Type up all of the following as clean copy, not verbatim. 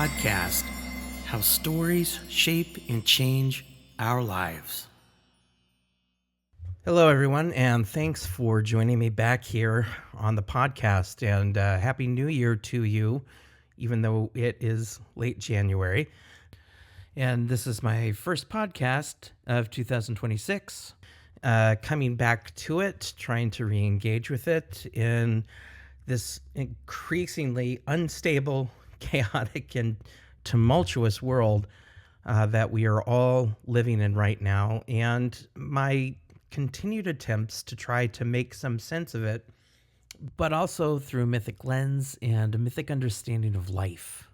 podcast, how stories shape and change our lives. Hello, everyone, and thanks for joining me back here on the podcast, and Happy New Year to you, even though it is late January. And this is my first podcast of 2026, coming back to it, trying to re-engage with it in this increasingly unstable, chaotic, and tumultuous world that we are all living in right now, and my continued attempts to try to make some sense of it, but also through a mythic lens and a mythic understanding of life.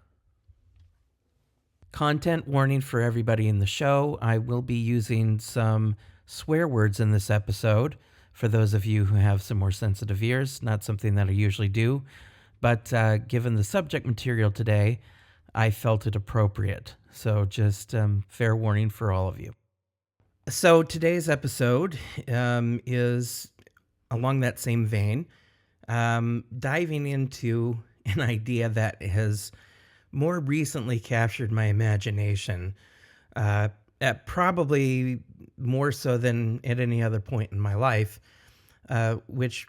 Content warning for everybody in the show. I will be using some swear words in this episode for those of you who have some more sensitive ears. Not something that I usually do, but given the subject material today, I felt it appropriate. So just fair warning for all of you. So today's episode is along that same vein, diving into an idea that has more recently captured my imagination, at probably more so than at any other point in my life, which,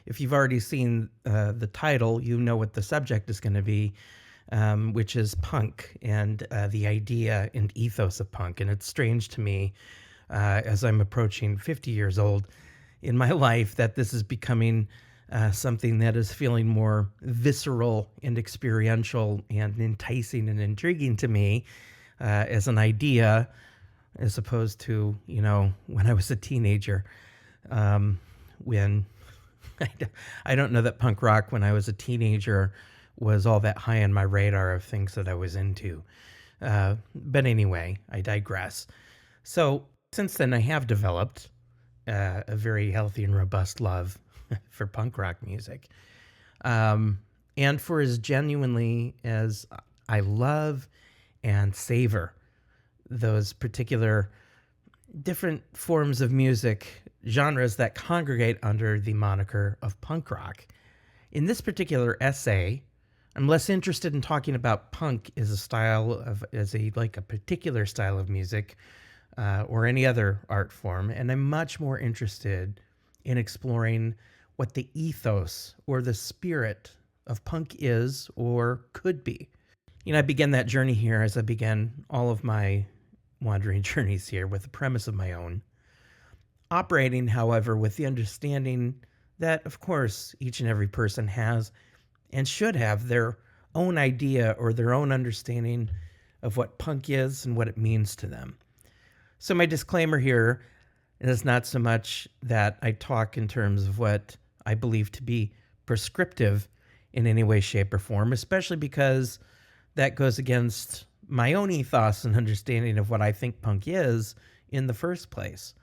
if you've already seen the title, you know what the subject is going to be, which is punk and the idea and ethos of punk. And it's strange to me, as I'm approaching 50 years old in my life, that this is becoming something that is feeling more visceral and experiential and enticing and intriguing to me as an idea, as opposed to, when I was a teenager, when I don't know that punk rock when I was a teenager was all that high on my radar of things that I was into. But anyway, I digress. So since then, I have developed a very healthy and robust love for punk rock music. And for as genuinely as I love and savor those particular different forms of music, genres that congregate under the moniker of punk rock, in this particular essay, I'm less interested in talking about punk as a particular style of music or any other art form, and I'm much more interested in exploring what the ethos or the spirit of punk is or could be. I began that journey here as I began all of my wandering journeys here with a premise of my own, operating, however, with the understanding that, of course, each and every person has and should have their own idea or their own understanding of what punk is and what it means to them. So my disclaimer here is not so much that I talk in terms of what I believe to be prescriptive in any way, shape, or form, especially because that goes against my own ethos and understanding of what I think punk is in the first place.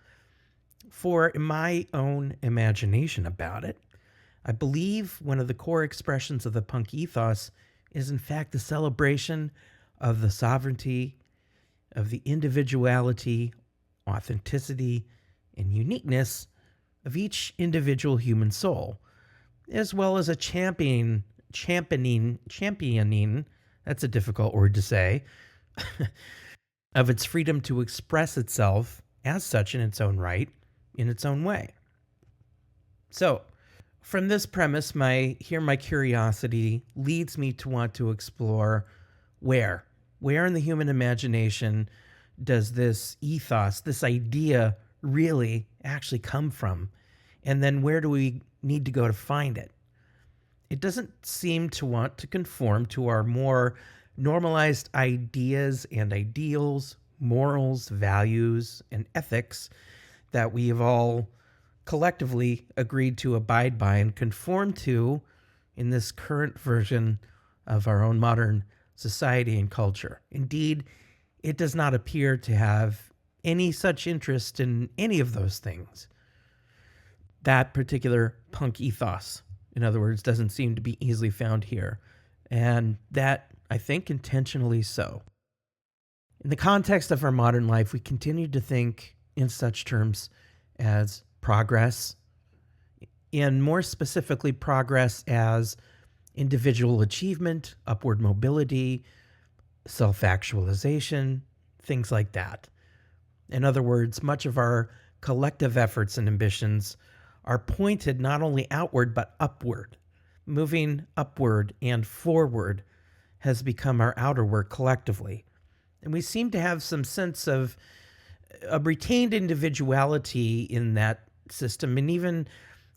For my own imagination about it, I believe one of the core expressions of the punk ethos is, in fact, the celebration of the sovereignty, of the individuality, authenticity, and uniqueness of each individual human soul, as well as a championing, that's a difficult word to say, of its freedom to express itself as such in its own right, in its own way. So, from this premise, my curiosity leads me to want to explore where in the human imagination does this ethos, this idea, really actually come from? And then where do we need to go to find it? It doesn't seem to want to conform to our more normalized ideas and ideals, morals, values, and ethics that we have all collectively agreed to abide by and conform to in this current version of our own modern society and culture. Indeed, it does not appear to have any such interest in any of those things. That particular punk ethos, in other words, doesn't seem to be easily found here. And that, I think, intentionally so. In the context of our modern life, we continue to think in such terms as progress, and more specifically, progress as individual achievement, upward mobility, self-actualization, things like that. In other words, much of our collective efforts and ambitions are pointed not only outward but upward. Moving upward and forward has become our outer work collectively. And we seem to have some sense of a retained individuality in that system, and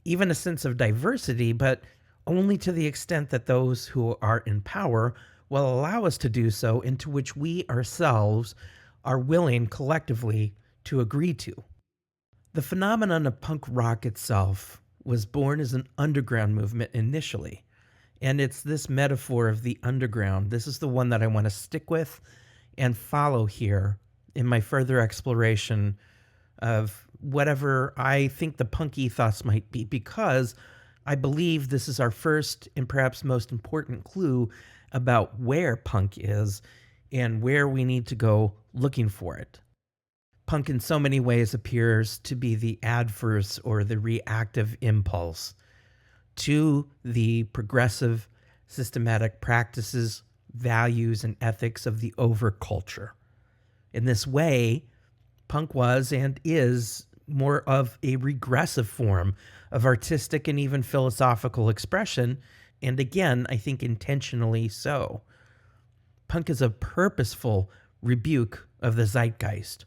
even a sense of diversity, but only to the extent that those who are in power will allow us to do so, into which we ourselves are willing collectively to agree to. The phenomenon of punk rock itself was born as an underground movement initially. And it's this metaphor of the underground. This is the one that I want to stick with and follow here in my further exploration of whatever I think the punk ethos might be, because I believe this is our first and perhaps most important clue about where punk is and where we need to go looking for it. Punk in so many ways appears to be the adverse or the reactive impulse to the progressive, systematic practices, values, and ethics of the overculture. In this way, punk was and is more of a regressive form of artistic and even philosophical expression, and again, I think intentionally so. Punk is a purposeful rebuke of the zeitgeist.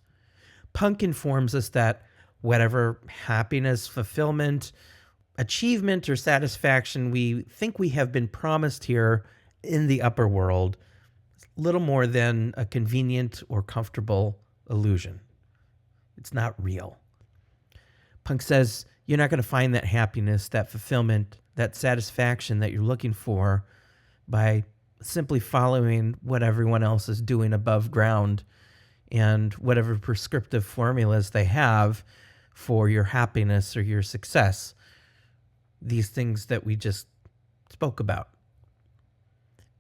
Punk informs us that whatever happiness, fulfillment, achievement, or satisfaction we think we have been promised here in the upper world, little more than a convenient or comfortable illusion. It's not real. Punk says you're not going to find that happiness, that fulfillment, that satisfaction that you're looking for by simply following what everyone else is doing above ground and whatever prescriptive formulas they have for your happiness or your success. These things that we just spoke about.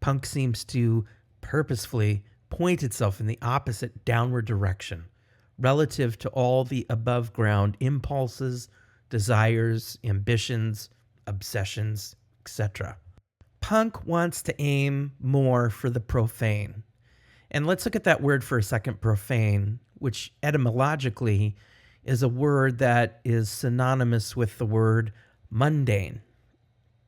Punk seems to purposefully point itself in the opposite downward direction relative to all the above ground impulses, desires, ambitions, obsessions, etc. Punk wants to aim more for the profane. And let's look at that word for a second, profane, which etymologically is a word that is synonymous with the word mundane.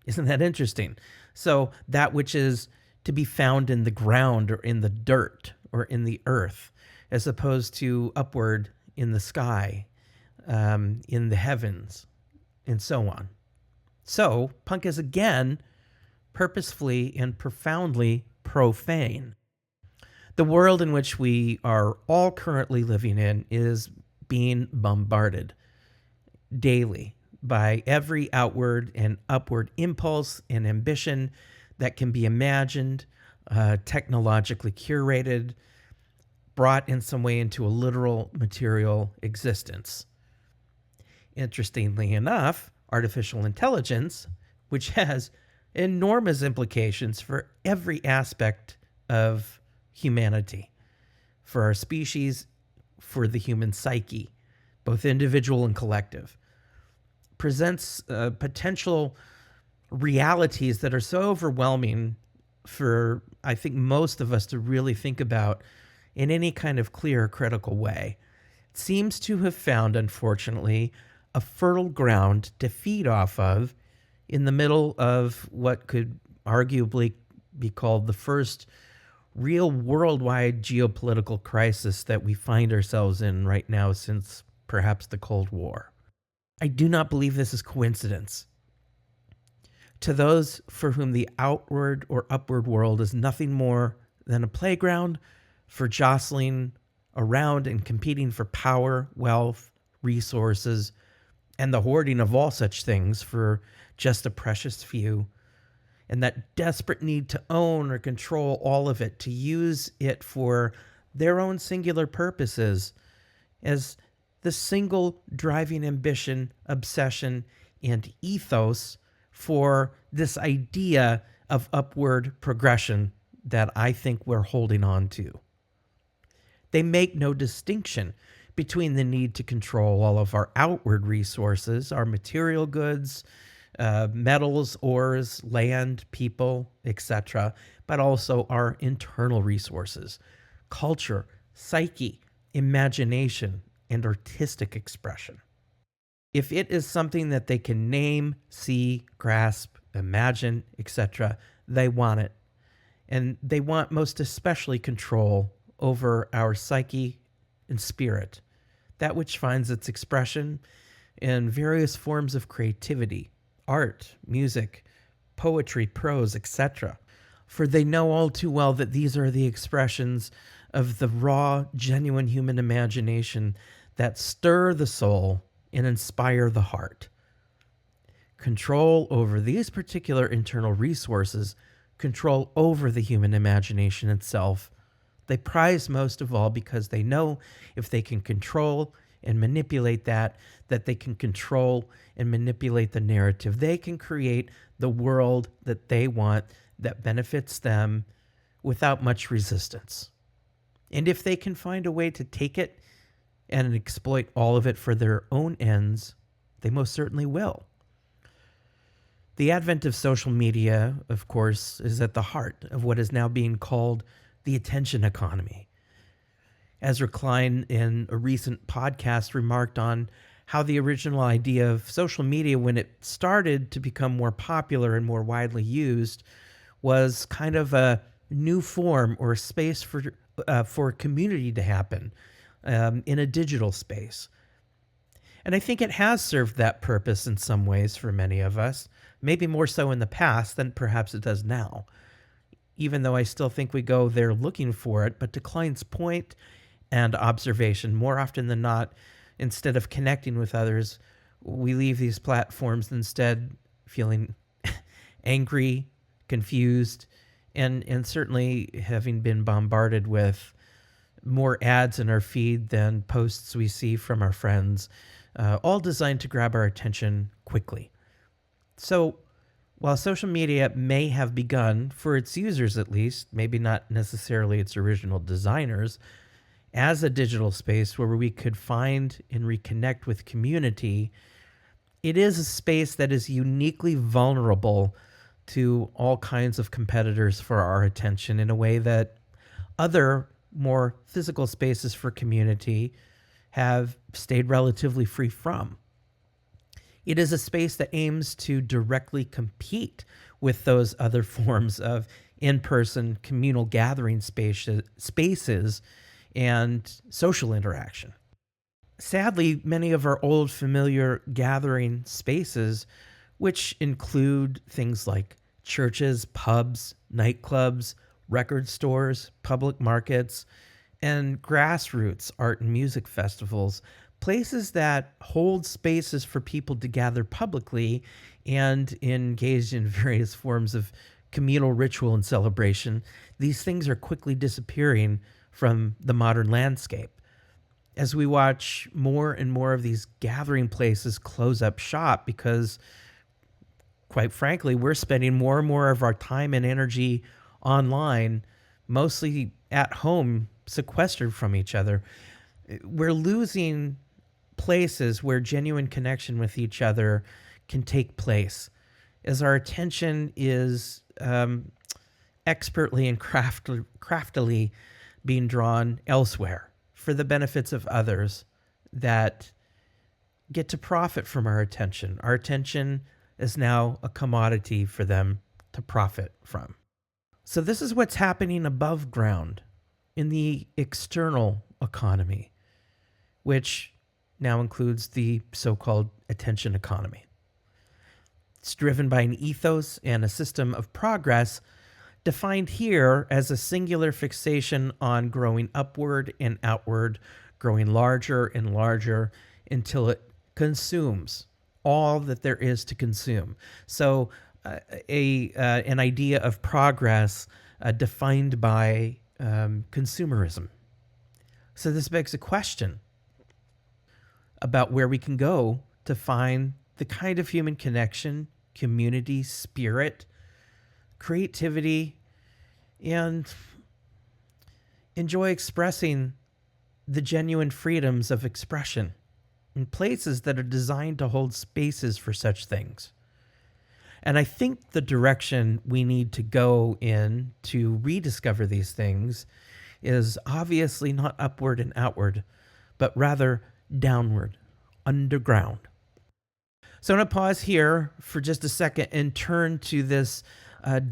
Isn't that interesting? So that which is to be found in the ground or in the dirt or in the earth, as opposed to upward in the sky, in the heavens, and so on. So punk is again purposefully and profoundly profane. The world in which we are all currently living in is being bombarded daily by every outward and upward impulse and ambition that can be imagined, technologically curated, brought in some way into a literal material existence. Interestingly enough, artificial intelligence, which has enormous implications for every aspect of humanity, for our species, for the human psyche, both individual and collective, presents potential realities that are so overwhelming for, I think, most of us to really think about in any kind of clear, critical way. It seems to have found, unfortunately, a fertile ground to feed off of in the middle of what could arguably be called the first real worldwide geopolitical crisis that we find ourselves in right now since perhaps the Cold War. I do not believe this is coincidence. To those for whom the outward or upward world is nothing more than a playground for jostling around and competing for power, wealth, resources, and the hoarding of all such things for just a precious few, and that desperate need to own or control all of it, to use it for their own singular purposes as the single driving ambition, obsession, and ethos for this idea of upward progression that I think we're holding on to. They make no distinction between the need to control all of our outward resources, our material goods, metals, ores, land, people, etc., but also our internal resources, culture, psyche, imagination, and artistic expression. If it is something that they can name, see, grasp, imagine, etc., they want it. And they want most especially control over our psyche and spirit, that which finds its expression in various forms of creativity, art, music, poetry, prose, etc. For they know all too well that these are the expressions of the raw, genuine human imagination that stir the soul and inspire the heart. Control over these particular internal resources, control over the human imagination itself, they prize most of all because they know if they can control and manipulate that they can control and manipulate the narrative. They can create the world that they want that benefits them without much resistance. And if they can find a way to take it and exploit all of it for their own ends, they most certainly will. The advent of social media, of course, is at the heart of what is now being called the attention economy. Ezra Klein, in a recent podcast, remarked on how the original idea of social media, when it started to become more popular and more widely used, was kind of a new form or space for community to happen in a digital space. And I think it has served that purpose in some ways for many of us, maybe more so in the past than perhaps it does now, even though I still think we go there looking for it. But to Klein's point and observation, more often than not, instead of connecting with others, we leave these platforms instead feeling angry, confused, and certainly having been bombarded with more ads in our feed than posts we see from our friends, all designed to grab our attention quickly. So while social media may have begun, for its users at least, maybe not necessarily its original designers, as a digital space where we could find and reconnect with community, it is a space that is uniquely vulnerable to all kinds of competitors for our attention in a way that other more physical spaces for community have stayed relatively free from. It is a space that aims to directly compete with those other forms of in-person communal gathering spaces and social interaction. Sadly, many of our old familiar gathering spaces, which include things like churches, pubs, nightclubs, record stores, public markets, and grassroots art and music festivals, places that hold spaces for people to gather publicly and engage in various forms of communal ritual and celebration, these things are quickly disappearing from the modern landscape. As we watch more and more of these gathering places close up shop because, quite frankly, we're spending more and more of our time and energy online, mostly at home, sequestered from each other. We're losing places where genuine connection with each other can take place, as our attention is expertly and craftily being drawn elsewhere for the benefits of others that get to profit from our attention. Our attention is now a commodity for them to profit from. So this is what's happening above ground in the external economy, which now includes the so-called attention economy. It's driven by an ethos and a system of progress defined here as a singular fixation on growing upward and outward, growing larger and larger until it consumes all that there is to consume. So an idea of progress defined by consumerism. So this begs a question about where we can go to find the kind of human connection, community, spirit, creativity, and enjoy expressing the genuine freedoms of expression in places that are designed to hold spaces for such things. And I think the direction we need to go in to rediscover these things is obviously not upward and outward, but rather downward, underground. So I'm going to pause here for just a second and turn to this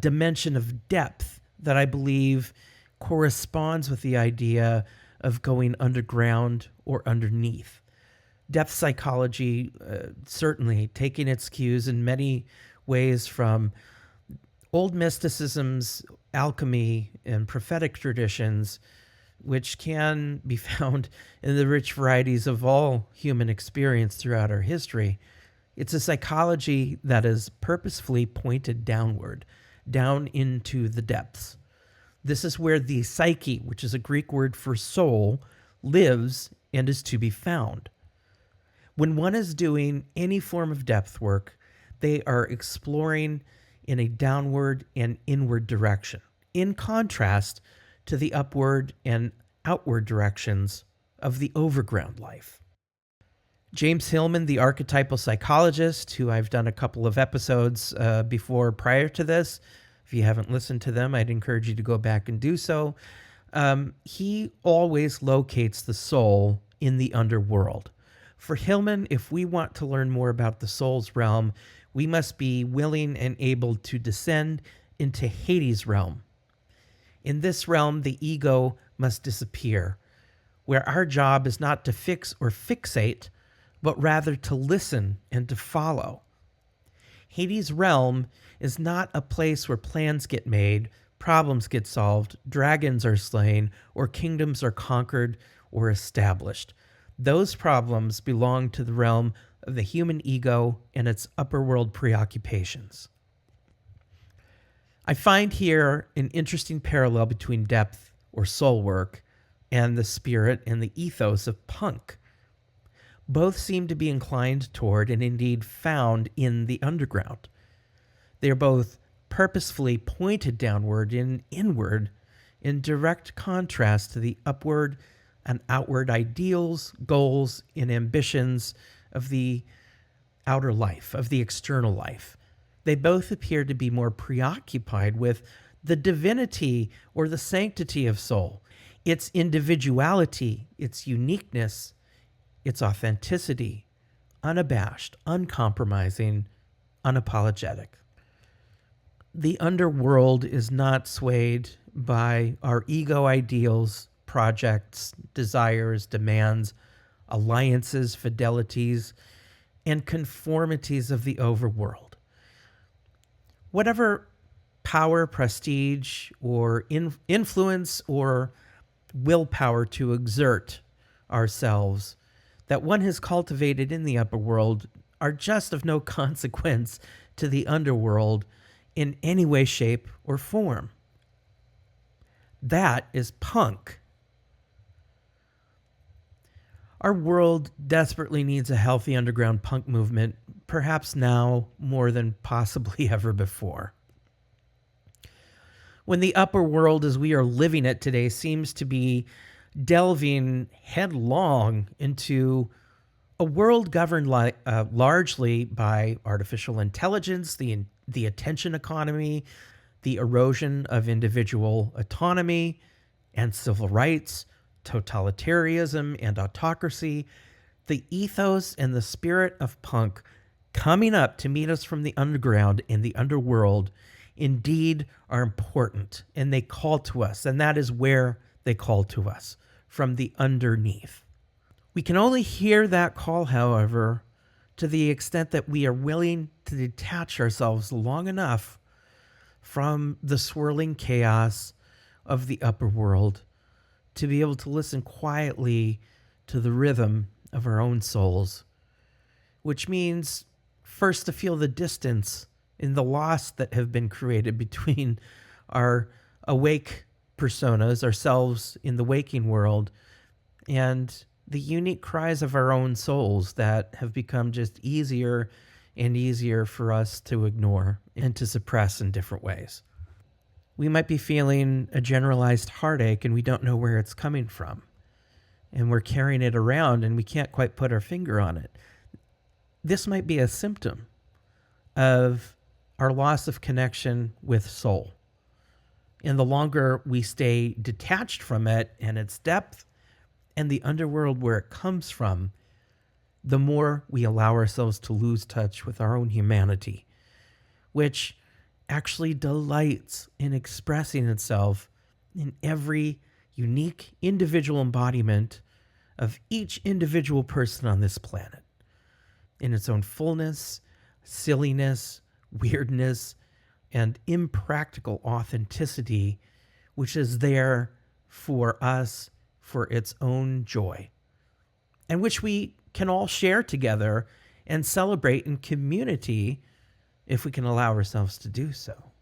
dimension of depth that I believe corresponds with the idea of going underground or underneath. Depth psychology, certainly taking its cues in many ways from old mysticisms, alchemy, and prophetic traditions, which can be found in the rich varieties of all human experience throughout our history. It's a psychology that is purposefully pointed downward, down into the depths. This is where the psyche, which is a Greek word for soul, lives and is to be found. When one is doing any form of depth work, they are exploring in a downward and inward direction, in contrast to the upward and outward directions of the overground life. James Hillman, the archetypal psychologist, who I've done a couple of episodes before prior to this, if you haven't listened to them, I'd encourage you to go back and do so. He always locates the soul in the underworld. For Hillman, if we want to learn more about the soul's realm, we must be willing and able to descend into Hades' realm. In this realm, the ego must disappear, where our job is not to fix or fixate, but rather to listen and to follow. Hades' realm is not a place where plans get made, problems get solved, dragons are slain, or kingdoms are conquered or established. Those problems belong to the realm of the human ego and its upperworld preoccupations. I find here an interesting parallel between depth or soul work and the spirit and the ethos of punk. Both seem to be inclined toward and indeed found in the underground. They are both purposefully pointed downward and inward in direct contrast to the upward and outward ideals, goals, and ambitions of the outer life, of the external life. They both appear to be more preoccupied with the divinity or the sanctity of soul, its individuality, its uniqueness, its authenticity, unabashed, uncompromising, unapologetic. The underworld is not swayed by our ego ideals, projects, desires, demands, alliances, fidelities, and conformities of the overworld. Whatever power, prestige, or influence or willpower to exert ourselves that one has cultivated in the upper world are just of no consequence to the underworld in any way, shape, or form. That is punk. Our world desperately needs a healthy underground punk movement, perhaps now more than possibly ever before. When the upper world as we are living it today seems to be delving headlong into a world governed largely by artificial intelligence, the attention economy, the erosion of individual autonomy and civil rights, totalitarianism and autocracy, the ethos and the spirit of punk coming up to meet us from the underground and the underworld indeed are important, and they call to us, and that is where they call to us, from the underneath. We can only hear that call, however, to the extent that we are willing to detach ourselves long enough from the swirling chaos of the upper world to be able to listen quietly to the rhythm of our own souls, which means first to feel the distance in the loss that have been created between our awake personas, ourselves in the waking world, and the unique cries of our own souls that have become just easier and easier for us to ignore and to suppress in different ways. We might be feeling a generalized heartache and we don't know where it's coming from. And we're carrying it around and we can't quite put our finger on it. This might be a symptom of our loss of connection with soul. And the longer we stay detached from it and its depth and the underworld where it comes from, the more we allow ourselves to lose touch with our own humanity, which actually delights in expressing itself in every unique individual embodiment of each individual person on this planet, in its own fullness, silliness, weirdness, and impractical authenticity, which is there for us for its own joy, and which we can all share together and celebrate in community if we can allow ourselves to do so.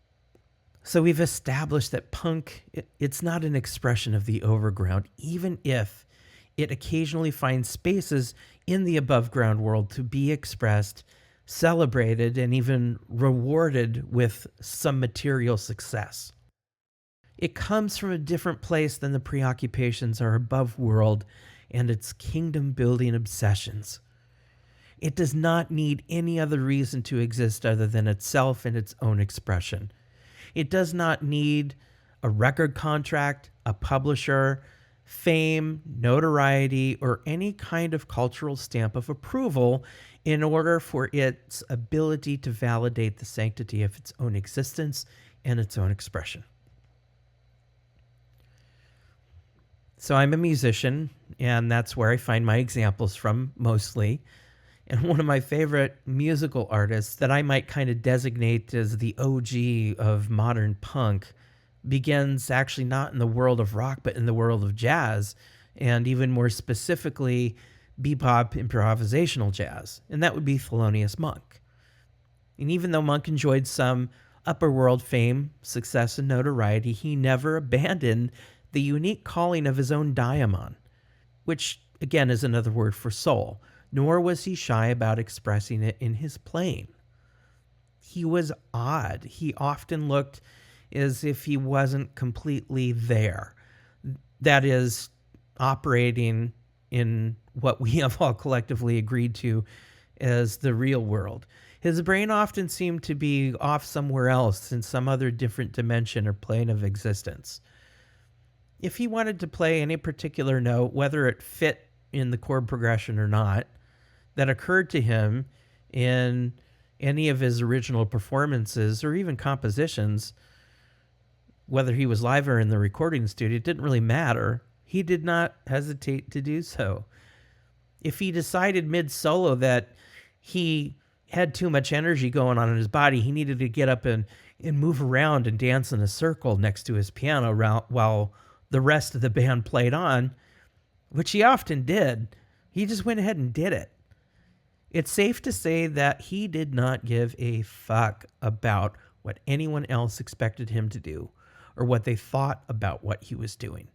So we've established that punk, it's not an expression of the overground, even if it occasionally finds spaces in the above ground world to be expressed, celebrated, and even rewarded with some material success. It comes from a different place than the preoccupations are above world and its kingdom building obsessions. It does not need any other reason to exist other than itself and its own expression. It does not need a record contract, a publisher, fame, notoriety, or any kind of cultural stamp of approval in order for its ability to validate the sanctity of its own existence and its own expression. So I'm a musician, and that's where I find my examples from mostly. And one of my favorite musical artists that I might kind of designate as the OG of modern punk begins actually not in the world of rock, but in the world of jazz, and even more specifically, bebop improvisational jazz. And that would be Thelonious Monk. And even though Monk enjoyed some upperworld fame, success, and notoriety, he never abandoned the unique calling of his own daimon, which again is another word for soul, nor was he shy about expressing it in his playing. He was odd. He often looked as if he wasn't completely there. That is, operating in what we have all collectively agreed to as the real world. His brain often seemed to be off somewhere else in some other different dimension or plane of existence. If he wanted to play any particular note, whether it fit in the chord progression or not, that occurred to him in any of his original performances or even compositions, whether he was live or in the recording studio, it didn't really matter. He did not hesitate to do so. If he decided mid-solo that he had too much energy going on in his body, he needed to get up and move around and dance in a circle next to his piano while the rest of the band played on, which he often did. He just went ahead and did it. It's safe to say that he did not give a fuck about what anyone else expected him to do or what they thought about what he was doing.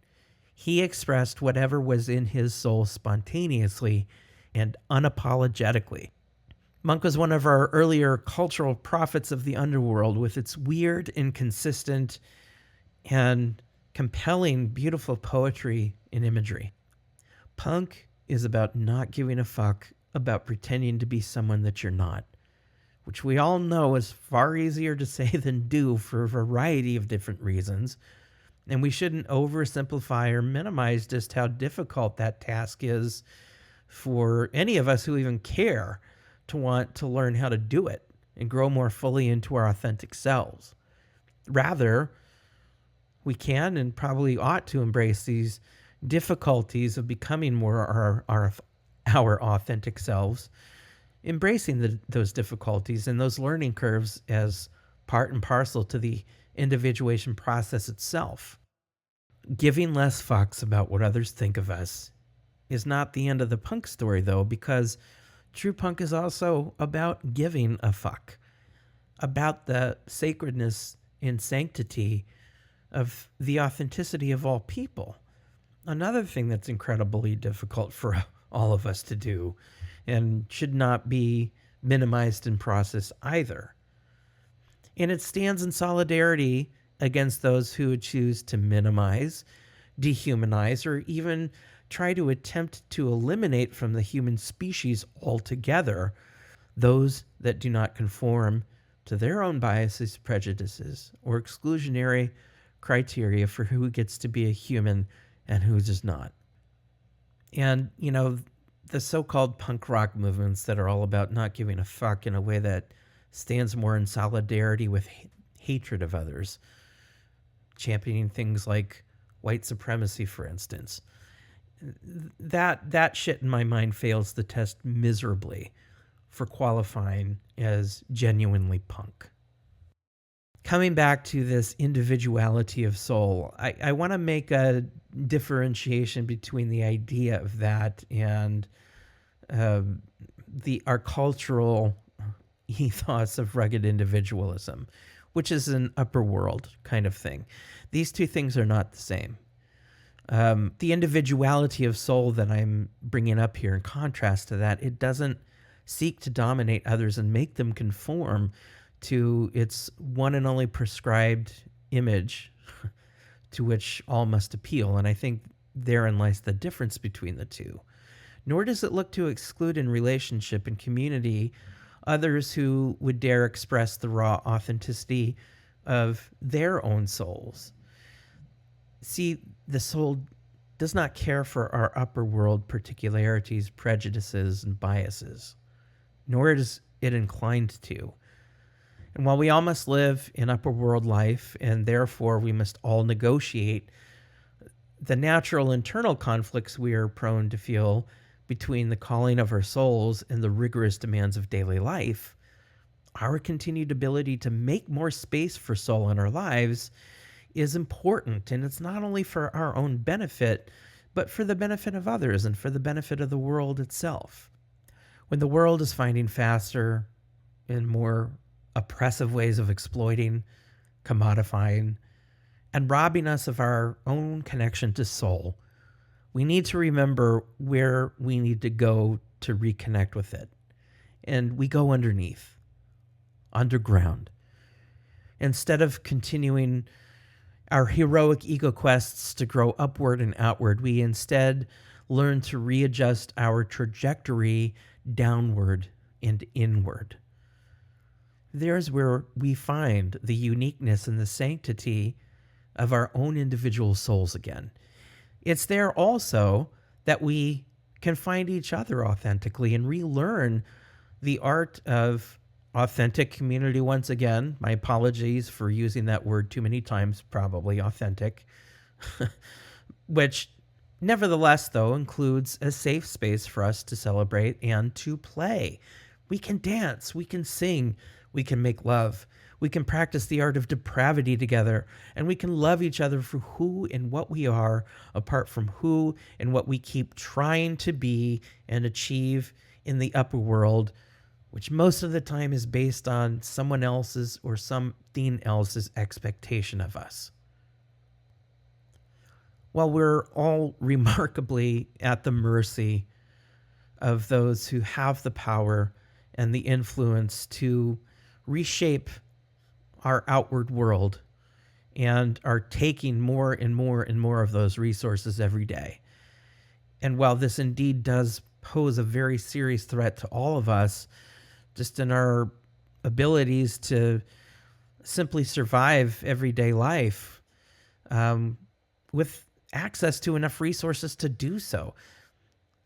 He expressed whatever was in his soul spontaneously and unapologetically. Monk was one of our earlier cultural prophets of the underworld with its weird, inconsistent, and compelling, beautiful poetry and imagery. Punk is about not giving a fuck about pretending to be someone that you're not, which we all know is far easier to say than do for a variety of different reasons. And we shouldn't oversimplify or minimize just how difficult that task is for any of us who even care to want to learn how to do it and grow more fully into our authentic selves. Rather, we can and probably ought to embrace these difficulties of becoming more our authentic selves, embracing those difficulties and those learning curves as part and parcel to the individuation process itself. Giving less fucks about what others think of us is not the end of the punk story, though, because true punk is also about giving a fuck, about the sacredness and sanctity of the authenticity of all people. Another thing that's incredibly difficult for all of us to do and should not be minimized in process either. And it stands in solidarity against those who would choose to minimize, dehumanize, or even try to attempt to eliminate from the human species altogether those that do not conform to their own biases, prejudices, or exclusionary criteria for who gets to be a human and who does not. And, the so-called punk rock movements that are all about not giving a fuck in a way that stands more in solidarity with hatred of others, championing things like white supremacy, for instance. That shit in my mind fails the test miserably for qualifying as genuinely punk. Coming back to this individuality of soul, I want to make a differentiation between the idea of that and our cultural ethos of rugged individualism, which is an upper world kind of thing. These two things are not the same. The individuality of soul that I'm bringing up here, in contrast to that, it doesn't seek to dominate others and make them conform to its one and only prescribed image to which all must appeal. And I think therein lies the difference between the two. Nor does it look to exclude in relationship and community others who would dare express the raw authenticity of their own souls. See, the soul does not care for our upper world particularities, prejudices, and biases, nor is it inclined to. And while we all must live in upper world life, and therefore we must all negotiate the natural internal conflicts we are prone to feel between the calling of our souls and the rigorous demands of daily life, our continued ability to make more space for soul in our lives is important. And it's not only for our own benefit, but for the benefit of others and for the benefit of the world itself. When the world is finding faster and more oppressive ways of exploiting, commodifying, and robbing us of our own connection to soul, we need to remember where we need to go to reconnect with it. And we go underneath, underground. Instead of continuing our heroic ego quests to grow upward and outward, we instead learn to readjust our trajectory downward and inward. There's where we find the uniqueness and the sanctity of our own individual souls again. It's there also that we can find each other authentically and relearn the art of authentic community once again. My apologies for using that word too many times, probably authentic, which nevertheless, though, includes a safe space for us to celebrate and to play. We can dance, we can sing, we can make love, we can practice the art of depravity together, and we can love each other for who and what we are, apart from who and what we keep trying to be and achieve in the upper world, which most of the time is based on someone else's or something else's expectation of us. While we're all remarkably at the mercy of those who have the power and the influence to reshape our outward world and are taking more and more and more of those resources every day. And while this indeed does pose a very serious threat to all of us, just in our abilities to simply survive everyday life with access to enough resources to do so,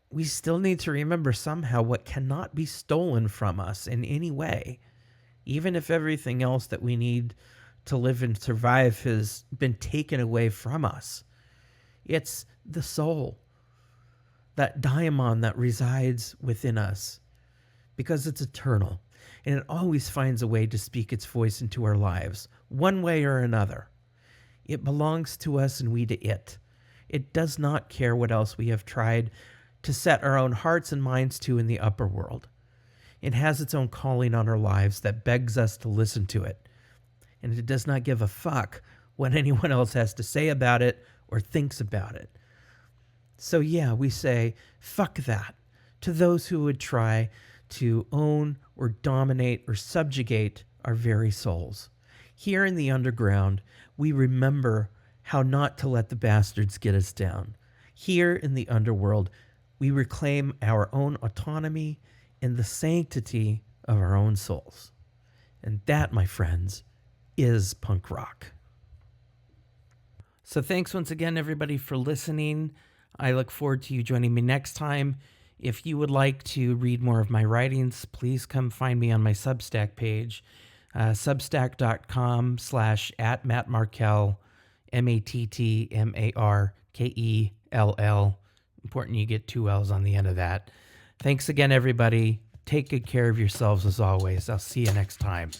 we still need to remember somehow what cannot be stolen from us in any way, even if everything else that we need to live and survive has been taken away from us. It's the soul, that daimon that resides within us, because it's eternal, and it always finds a way to speak its voice into our lives, one way or another. It belongs to us and we to it. It does not care what else we have tried to set our own hearts and minds to in the upper world. It has its own calling on our lives that begs us to listen to it. And it does not give a fuck what anyone else has to say about it or thinks about it. So yeah, we say, fuck that, to those who would try to own or dominate or subjugate our very souls. Here in the underground, we remember how not to let the bastards get us down. Here in the underworld, we reclaim our own autonomy and the sanctity of our own souls. And that, my friends, is punk rock. So thanks once again, everybody, for listening. I look forward to you joining me next time. If you would like to read more of my writings, please come find me on my Substack page, substack.com/@MattMarkell, MattMarkell. Important you get 2 L's on the end of that. Thanks again, everybody. Take good care of yourselves as always. I'll see you next time.